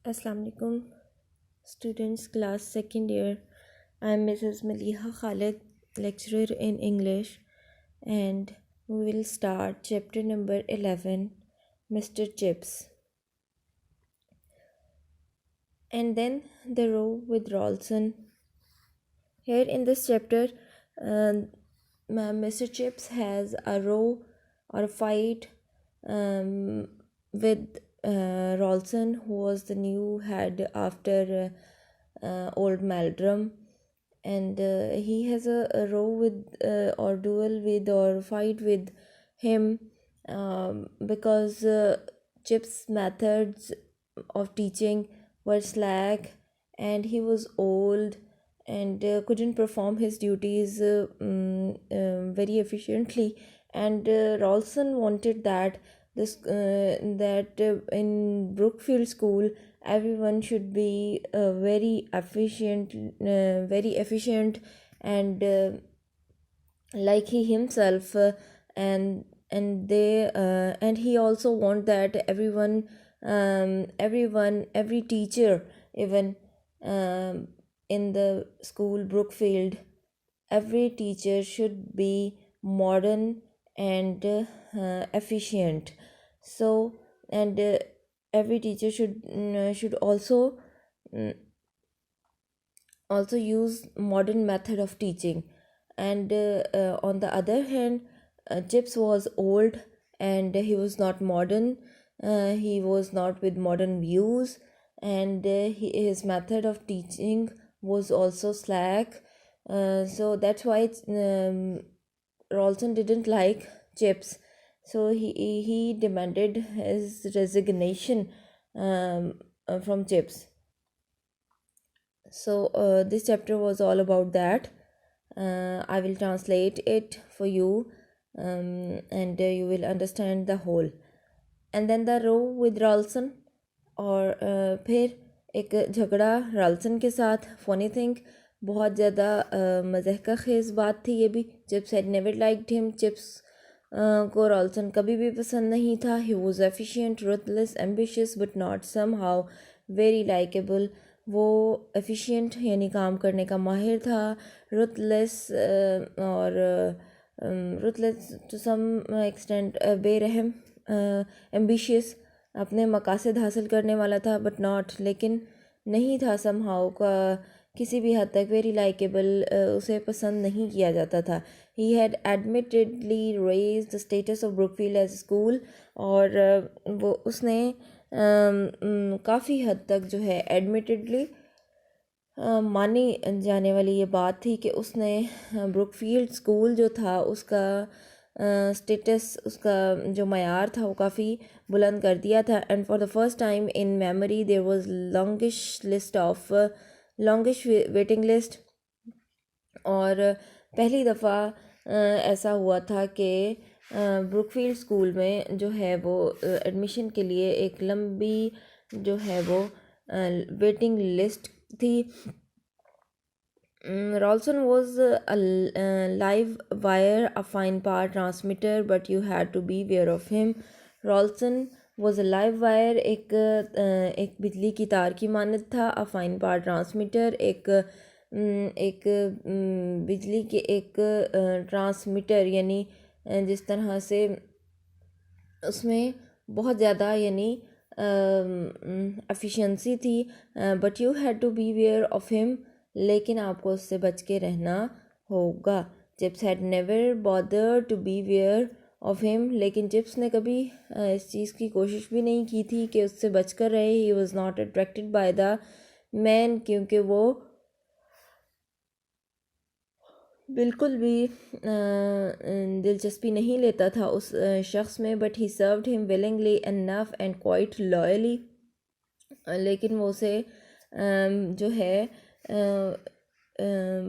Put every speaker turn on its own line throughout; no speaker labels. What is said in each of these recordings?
Assalamu alaikum, students, class second year. I am Mrs. Maliha Khalid, lecturer in English, and we will start chapter number 11, Mr. Chips. And then the row with Rawlson. Here in this chapter, Mr. Chips has a row or a fight with Rawlson, who was the new head after old Meldrum, and he has a row with or duel with or fight with him because Chip's methods of teaching were slack, and he was old and couldn't perform his duties very efficiently. And Rawlson wanted that in Brookfield School everyone should be very efficient, and like he himself, and he also want that every teacher, even in the school Brookfield, every teacher should be modern and efficient. So, and every teacher should mm, also use modern method of teaching. And on the other hand, Chips was old and he was not modern. He was not with modern views, and his method of teaching was also slack. So that's why Ralston didn't like Chips. So he demanded his resignation from Chips. So this chapter was all about that. I will translate it for you, and you will understand the whole. And then the row with Ralston, और फिर एक झगड़ा राल्सन के साथ. Funny thing, बहुत ज़्यादा मज़े का खेज़ बात थी ये भी. Chips had never liked him. Chips को राल्सन कभी भी पसंद नहीं था. He was efficient, ruthless, ambitious, but not somehow very likeable. वो एफिशिएंट यानी काम करने का माहिर था, रुथलेस और रुथलेस टू सम एक्सटेंट, बेरहम, एम्बिशियस, अपने मकासद हासिल करने वाला था, बट नॉट, लेकिन नहीं था समहाउ का किसी भी हद तक वेरी लाइकेबल, उसे पसंद नहीं किया जाता था. He had admittedly raise the status of Brookfield as school, और वो उसने काफ़ी हद तक जो है एडमिटेडली मानी जाने वाली ये बात थी कि उसने ब्रुकफील्ड स्कूल जो था उसका स्टेटस, उसका जो मयार था वो काफ़ी बुलंद कर दिया था. And for the first time in memory there was longish waiting list. और पहली दफ़ा ऐसा हुआ था कि ब्रुकफील्ड स्कूल में जो है वो एडमिशन के लिए एक लंबी जो है वो वेटिंग लिस्ट थी. Ralston was a live wire, a fine power transmitter, but you had to be aware of him. Ralston was a live wire, एक बिजली की तार की मानद था. a fine power transmitter, एक बिजली के एक ट्रांसमीटर, यानी जिस तरह से उसमें बहुत ज़्यादा यानी एफिशिएंसी थी. But you had to be wary of him, लेकिन आपको उससे बच के रहना होगा. Chips had never bother to be wary of him, लेकिन चिप्स ने कभी इस चीज़ की कोशिश भी नहीं की थी कि उससे बच कर रहे. He was not attracted by the man, क्योंकि वो बिल्कुल भी दिलचस्पी नहीं लेता था उस शख्स में. But he served him willingly enough and quite loyally, लेकिन वो उसे जो है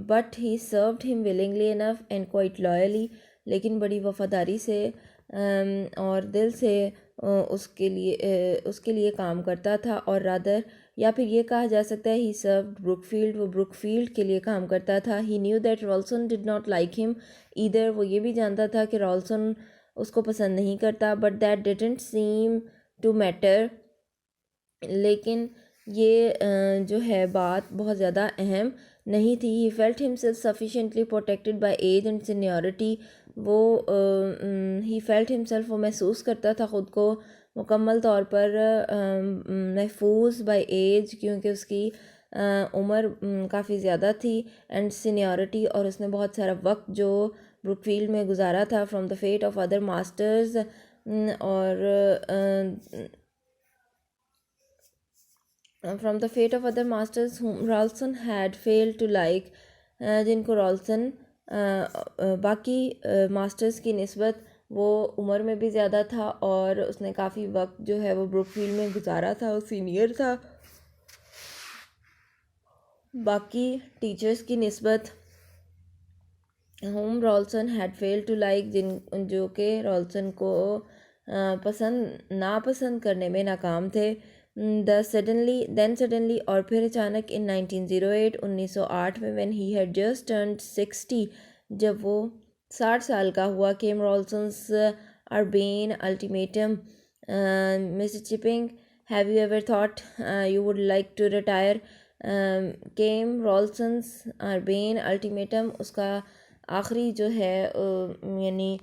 but he served him willingly enough and quite loyally, लेकिन बड़ी वफादारी से और दिल से उसके लिए काम करता था. और रादर, या फिर ये कहा जा सकता है, ही सर्व्ड ब्रुकफील्ड, वो ब्रुकफील्ड के लिए काम करता था. He knew that Ralston did not like him either, वो ये भी जानता था कि रॉल्सन उसको पसंद नहीं करता. But that didn't seem to matter, लेकिन ये जो है बात बहुत ज़्यादा अहम नहीं थी। He felt himself sufficiently protected by age and seniority. वो ही फेल्ट हिमसेल्फ, वो महसूस करता था ख़ुद को मुकम्मल तौर पर महफूज बाय एज, क्योंकि उसकी उम्र काफ़ी ज़्यादा थी, एंड सीनियरिटी, और उसने बहुत सारा वक्त जो ब्रुकफील्ड में गुजारा था। From the fate of other masters, और from the fate of other masters whom Ralston had failed to like, जिनको रॉल्सन बाकी मास्टर्स की निस्बत वो उम्र में भी ज़्यादा था, और उसने काफ़ी वक्त जो है वो ब्रुकफील्ड में गुजारा था, वो सीनियर था बाकी टीचर्स की निस्बत। Whom Ralston had failed to like, जिन जो कि रॉल्सन को पसंद नापसंद करने में नाकाम थे। सडनली, और फिर अचानक, इन 1908, 1908 में, when he had just turned 60, जब वो 60 साल का हुआ, came Ralston's urbane ultimatum, Mister Chipping, have you ever thought you would like to retire. Came Ralston's urbane ultimatum, उसका आखिरी जो है यानी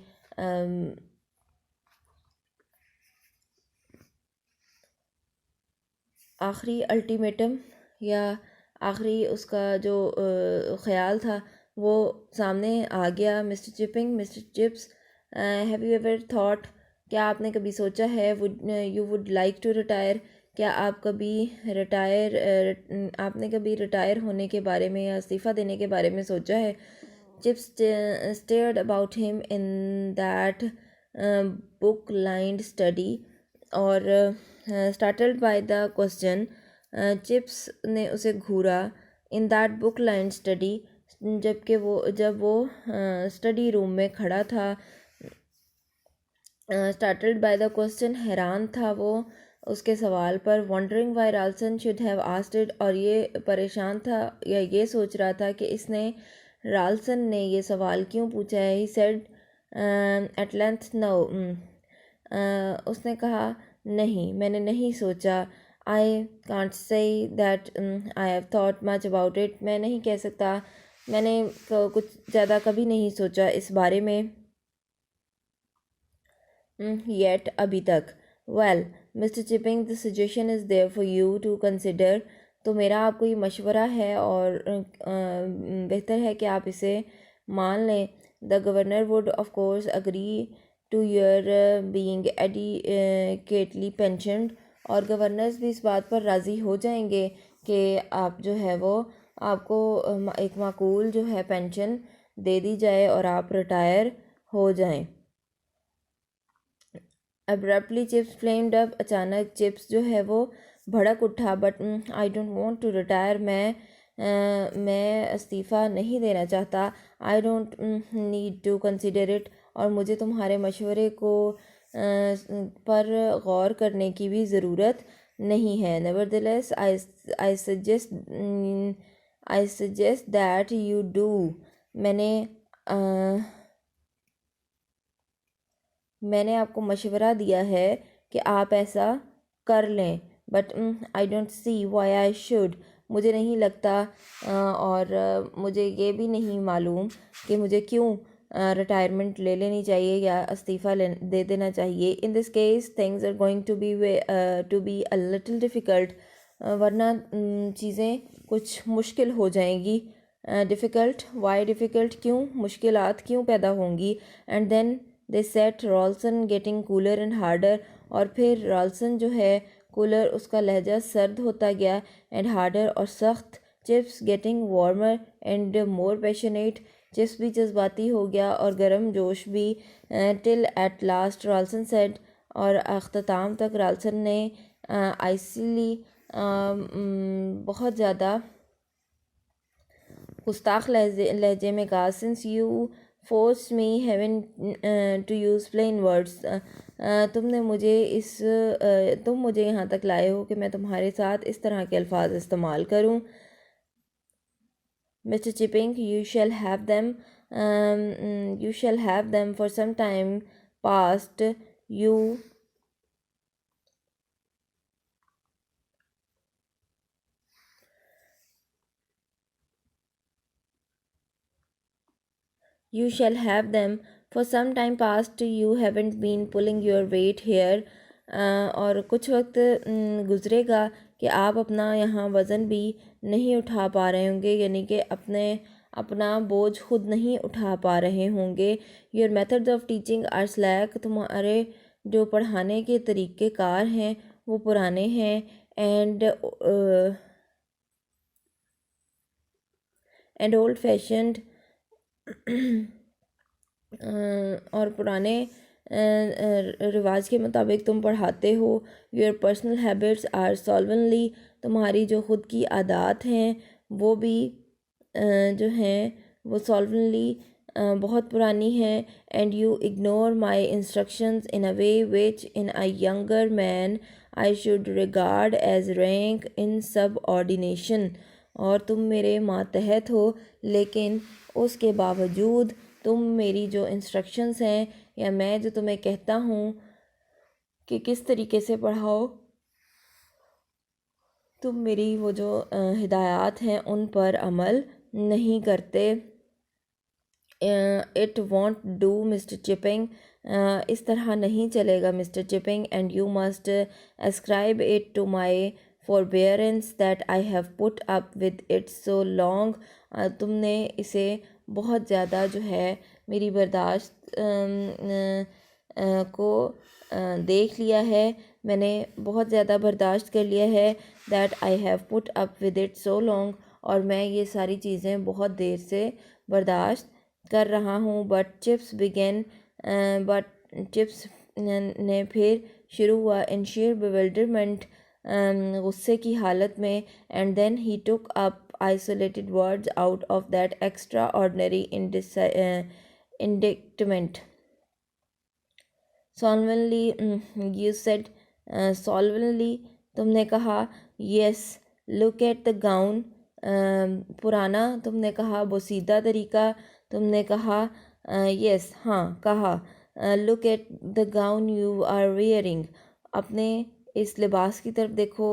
आखिरी अल्टीमेटम या आखिरी उसका जो ख़्याल था वो सामने आ गया। Mister Chipping, Mister Chips, have you ever thought, क्या आपने कभी सोचा है, you would like to retire, क्या आप कभी आपने कभी रिटायर होने के बारे में या इस्तीफ़ा देने के बारे में सोचा है। Chips stared about him in that book lined study, और startled by the question, Chips ने उसे घूरा। In that book lined study, जब वो स्टडी रूम में खड़ा था। स्टार्टल्ड बाय द क्वेश्चन, हैरान था वो उसके सवाल पर। Wondering why Ralston should have asked it, और ये परेशान था या ये सोच रहा था कि इसने रॉल्सन ने ये सवाल क्यों पूछा है। He said at length no, उसने कहा नहीं, मैंने नहीं सोचा। I can't say that I have thought much about it, मैं नहीं कह सकता मैंने कुछ ज़्यादा कभी नहीं सोचा इस बारे में येट, अभी तक। Well Mister Chipping, the suggestion is there for you to consider, तो मेरा आपको ये मशवरा है और बेहतर है कि आप इसे मान लें। The governor would of course agree to your being adequately pensioned, और गवर्नर्स भी इस बात पर राज़ी हो जाएंगे कि आप जो है वो आपको एक माकूल जो है पेंशन दे दी जाए और आप रिटायर हो जाएं। अब्रप्टली चिप्स फ्लेम्ड अप, अचानक चिप्स जो है वो भड़क उठा। But I don't want to retire, मैं इस्तीफ़ा नहीं देना चाहता। I don't need to consider it, और मुझे तुम्हारे मशवरे को पर गौर करने की भी ज़रूरत नहीं है। Nevertheless I suggest that you do, मैंने आपको मशवरा दिया है कि आप ऐसा कर लें। But I don't see why I should, मुझे नहीं लगता और मुझे ये भी नहीं मालूम कि मुझे क्यों रिटायरमेंट ले लेनी चाहिए या इस्तीफ़ा दे देना चाहिए। In this case things are going to be a little difficult, वरना चीज़ें कुछ मुश्किल हो जाएंगी। डिफ़िकल्ट, वाई डिफ़िकल्ट, क्यों मुश्किलात क्यों पैदा होंगी। And then they set Ralston getting cooler and harder, और फिर रॉल्सन जो है कूलर, उसका लहजा सर्द होता गया, एंड हार्डर और सख्त। Chips getting warmer and more passionate, chips भी जज्बाती हो गया और गर्म जोश भी। टिल एट लास्ट रॉल्सन सेड, और अख्ताम तक रॉल्सन ने आइसली बहुत ज़्यादा गुस्ताख लहजे में कहा, since you force me heaven to use plain words, तुम मुझे यहाँ तक लाए हो कि मैं तुम्हारे साथ इस तरह के अल्फाज इस्तेमाल करूँ। Mister chipping, you shall have them for some time past. You You shall have them. For some time past you haven't been pulling your weight here. और कुछ वक्त गुज़रेगा कि आप अपना यहाँ वज़न भी नहीं उठा पा रहे होंगे, यानी कि अपना बोझ खुद नहीं उठा पा रहे होंगे. Your methods of teaching are slack. तुम्हारे जो पढ़ाने के तरीक़ेकार हैं वो पुराने हैं. And old fashioned. और पुराने रिवाज के मुताबिक तुम पढ़ाते हो. Your personal habits are slovenly. तुम्हारी जो ख़ुद की आदत हैं वो भी जो हैं वो सॉल्वनली बहुत पुरानी हैं. And you ignore my instructions in a way which in a younger man I should regard as rank insubordination. और तुम मेरे मातहत हो, लेकिन उसके बावजूद तुम मेरी जो इंस्ट्रक्शंस हैं या मैं जो तुम्हें कहता हूँ कि किस तरीके से पढ़ाओ, तुम मेरी वो जो हिदायत हैं उन पर अमल नहीं करते. It won't do mister chipping. इस तरह नहीं चलेगा mister chipping. And you must ascribe it to my forbearance that I have put up with it so long. तुमने इसे बहुत ज़्यादा जो है मेरी बर्दाश्त को देख लिया है. मैंने बहुत ज़्यादा बर्दाश्त कर लिया है. that I have put up with it so long. और मैं ये सारी चीज़ें बहुत देर से बर्दाश्त कर रहा हूँ. बट चिप्स ने फिर शुरू हुआ इन sheer bewilderment, गुस्से की हालत में. And then he took up isolated words out of that extraordinary indictment. Solemnly, you said. Solemnly, तुमने कहा. Yes, look at the gown. पुराना तुमने कहा. बोसीदा तरीका तुमने कहा. Yes, हाँ कहा. Look at the gown you are wearing. अपने इस लिबास की तरफ देखो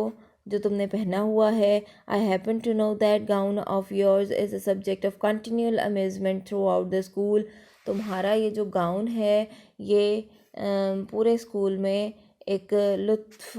जो तुमने पहना हुआ है. I happen to know that gown of yours is a subject of continual amusement throughout the school. तुम्हारा ये जो गाउन है ये पूरे स्कूल में एक लुत्फ़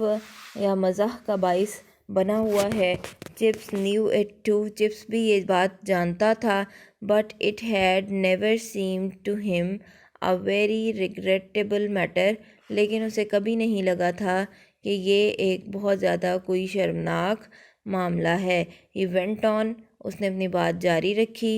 या मज़ाह का बाइस बना हुआ है. Chips knew it too. Chips भी ये बात जानता था. But it had never seemed to him a very regrettable matter. लेकिन उसे कभी नहीं लगा था कि ये एक बहुत ज़्यादा कोई शर्मनाक मामला है. He went on. उसने अपनी बात जारी रखी.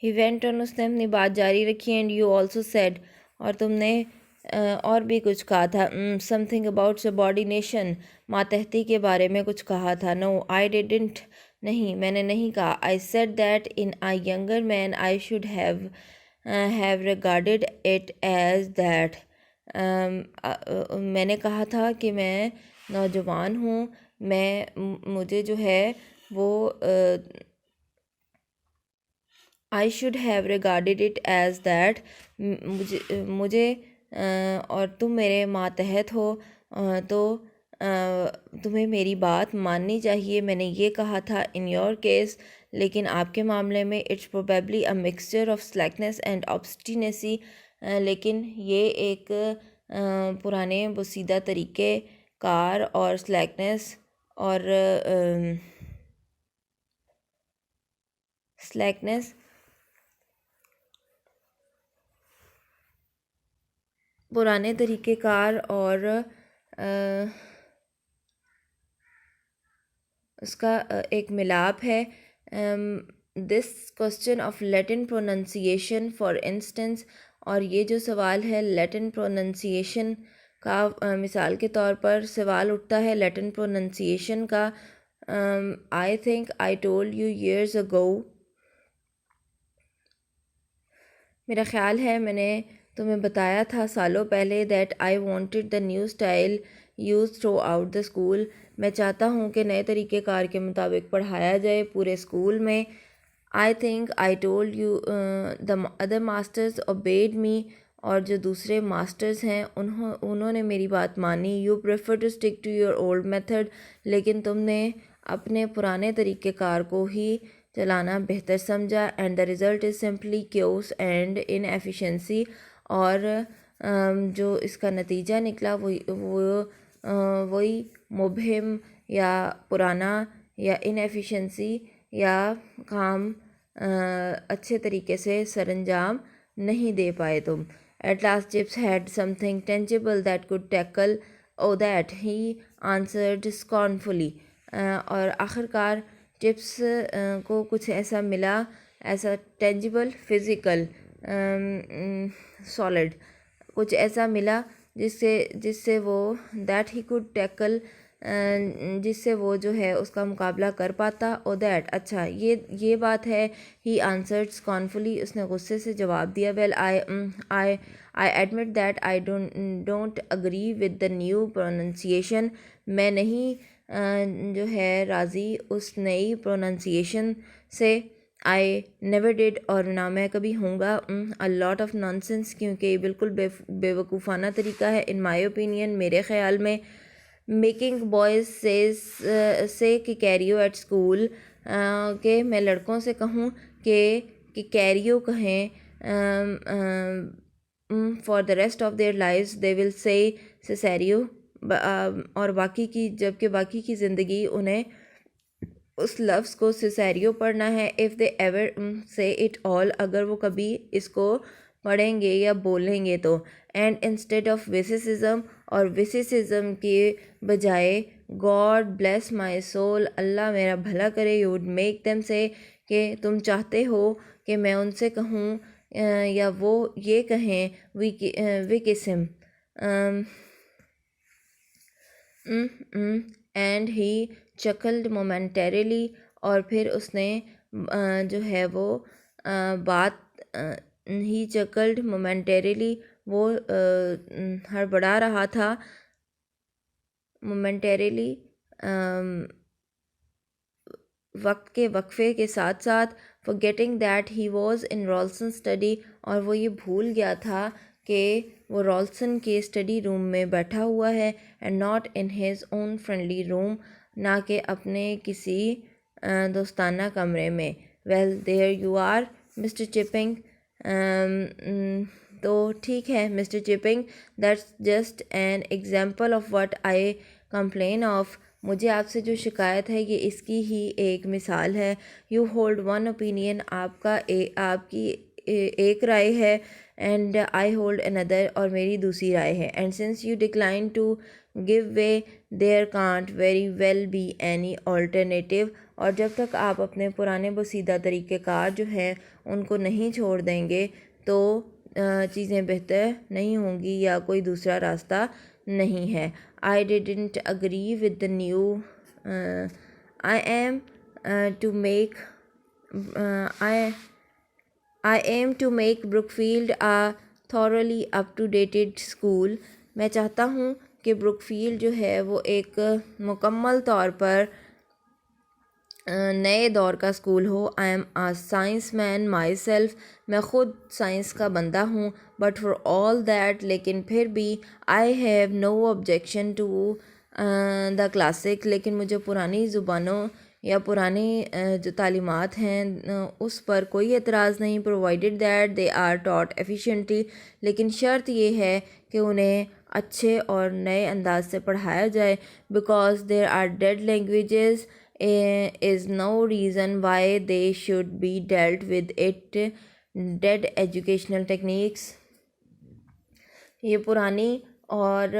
He went on. उसने अपनी बात जारी रखी. And you also said. और तुमने और भी कुछ कहा था. Something about subordination. मातहती के बारे में कुछ कहा था. No I didn't. नहीं मैंने नहीं कहा. I said that in a younger man I should have regarded it as that. मैंने कहा था कि मैं नौजवान हूँ. मुझे जो है वो I should have regarded it as that. मुझे और तुम मेरे मातहत हो तो तुम्हें मेरी बात माननी चाहिए. मैंने ये कहा था इन योर केस. लेकिन आपके मामले में it's probably a mixture of slackness and obstinacy. लेकिन ये एक पुराने बोसीदा तरीके कार और स्लैकनेस पुराने तरीक़ेकार और उसका एक मिलाप है. This question of Latin pronunciation for instance. और ये जो सवाल है लैटिन प्रोनंसिएशन का, मिसाल के तौर पर सवाल उठता है लैटिन प्रोनंसिएशन का. आई think I told you years ago. मेरा ख़्याल है मैंने तुम्हें बताया था सालों पहले. That I wanted the new style use through out the school. मैं चाहता हूँ कि नए तरीक़ेकार के मुताबिक पढ़ाया जाए पूरे स्कूल में. I think I told you the other masters obeyed me, और जो दूसरे मास्टर्स हैं उन्होंने मेरी बात मानी। You prefer to stick to your old method, लेकिन तुमने अपने पुराने तरीक़ेकार को ही चलाना बेहतर समझा। And the result is simply chaos and inefficiency, और जो इसका नतीजा निकला वही मुबहिम या पुराना या इनएफिशिएंसी, या काम अच्छे तरीके से सरंजाम नहीं दे पाए तुम। At last Chips had something tangible that could tackle oh that he answered scornfully, और आखिरकार चिप्स को कुछ ऐसा मिला, ऐसा टेंजिबल, फिज़िकल, सॉलिड, कुछ ऐसा मिला जिससे वो दैट ही कुड टैकल, जिससे वो जो है उसका मुकाबला कर पाता। ओ दैट, अच्छा ये बात है। ही आंसर्ड स्कॉर्नफुली, उसने गुस्से से जवाब दिया। Well I admit that I don't agree with the new pronunciation, मैं नहीं जो है राज़ी उस नई प्रोनंसिएशन से। आई नेवर डिड, और ना मैं कभी होऊंगा। अ लॉट ऑफ नॉनसेंस, क्योंकि ये बिल्कुल बेवकूफ़ाना तरीका है इन माई ओपिनियन, मेरे ख़्याल में। मेकिंग बॉयज़ से कि कैरियो एट स्कूल, के मैं लड़कों से कहूँ कि कैरियो कहें for the rest of their lives, they will say Cicero, और जबकि बाकी की ज़िंदगी उन्हें उस लफ्ज़ को सिसेरियो पढ़ना है। इफ़ दे एवर से इट ऑल, अगर वो कभी इसको पढ़ेंगे या बोलेंगे तो। एंड इंस्टेड ऑफ विसिसिज्म, और विसिसिज्म के बजाय गॉड ब्लेस माई सोल, अल्लाह मेरा भला करे, यू वुड मेक देम से, कि तुम चाहते हो कि मैं उनसे कहूँ या वो ये कहें वी किस हिम, एंड ही चकल्ड मोमेंटरीली, और फिर उसने जो है वो बात, ही चकल्ड मोमेंटरीली, वो हड़बड़ा रहा था मोमेंटरीली, वक्त के वक्फे के साथ साथ। Forgetting that he was in Ralston study, और वो ये भूल गया था कि वो रॉल्सन के स्टडी रूम में बैठा हुआ है। And not in his own friendly room, ना कि अपने किसी दोस्ताना कमरे में। Well there you are mister Chipping, तो ठीक है mister Chipping, that's just an example of what I complain of, मुझे आपसे जो शिकायत है ये इसकी ही एक मिसाल है। यू होल्ड वन ओपिनियन, आपकी एक राय है, एंड आई होल्ड अनदर, और मेरी दूसरी राय है। And since you decline to give way, there can't very well be any alternative, और जब तक आप अपने पुराने बसीदा तरीक़ेकार जो हैं उनको नहीं छोड़ देंगे तो चीज़ें बेहतर नहीं होंगी, या कोई दूसरा रास्ता नहीं है। I didn't agree with the new. I am to make. I aim to make Brookfield a thoroughly up-to-date school. मैं चाहता हूँ कि ब्रुकफील्ड जो है वो एक मुकम्मल तौर पर नए दौर का स्कूल हो। I am a science man myself, मैं ख़ुद साइंस का बंदा हूँ। बट फॉर ऑल दैट, लेकिन फिर भी I have no objection to the classic, लेकिन मुझे पुरानी ज़ुबानों या पुरानी जो तालीमात हैं उस पर कोई एतराज़ नहीं। Provided that they are taught efficiently, लेकिन शर्त ये है कि उन्हें अच्छे और नए अंदाज से पढ़ाया जाए। Because there are dead languages is no reason why they should be dealt with it. Dead educational techniques, ये पुरानी और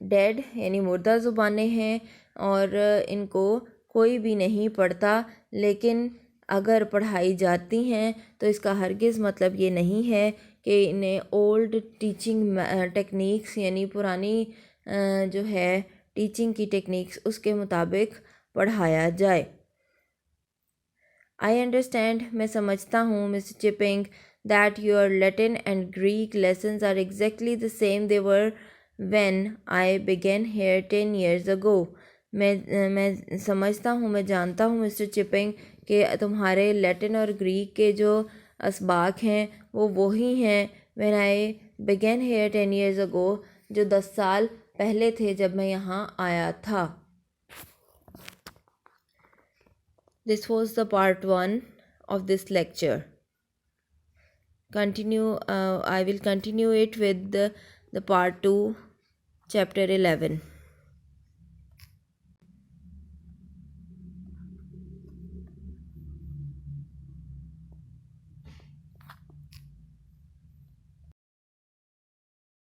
डेड यानी मुर्दा ज़ुबानें हैं और इनको कोई भी नहीं पढ़ता, लेकिन अगर पढ़ाई जाती हैं तो इसका हरगिज़ मतलब ये नहीं है कि इन्हें ओल्ड टीचिंग टेक्निक्स यानी पुरानी जो है टीचिंग की टेक्निक्स उसके मुताबिक पढ़ाया जाए। आई अंडरस्टैंड, मैं समझता हूँ mister Chipping, that your Latin and Greek lessons are exactly the same they were when I began here 10 years ago। मैं समझता हूँ, मैं जानता हूँ मिस्टर चिपिंग कि तुम्हारे लैटिन और ग्रीक के जो असबाक हैं वो वही हैं when I began here 10 years ago, जो 10 साल पहले थे जब मैं यहाँ आया था. This was the part 1 of this lecture. I will continue it with the part 2, chapter 11.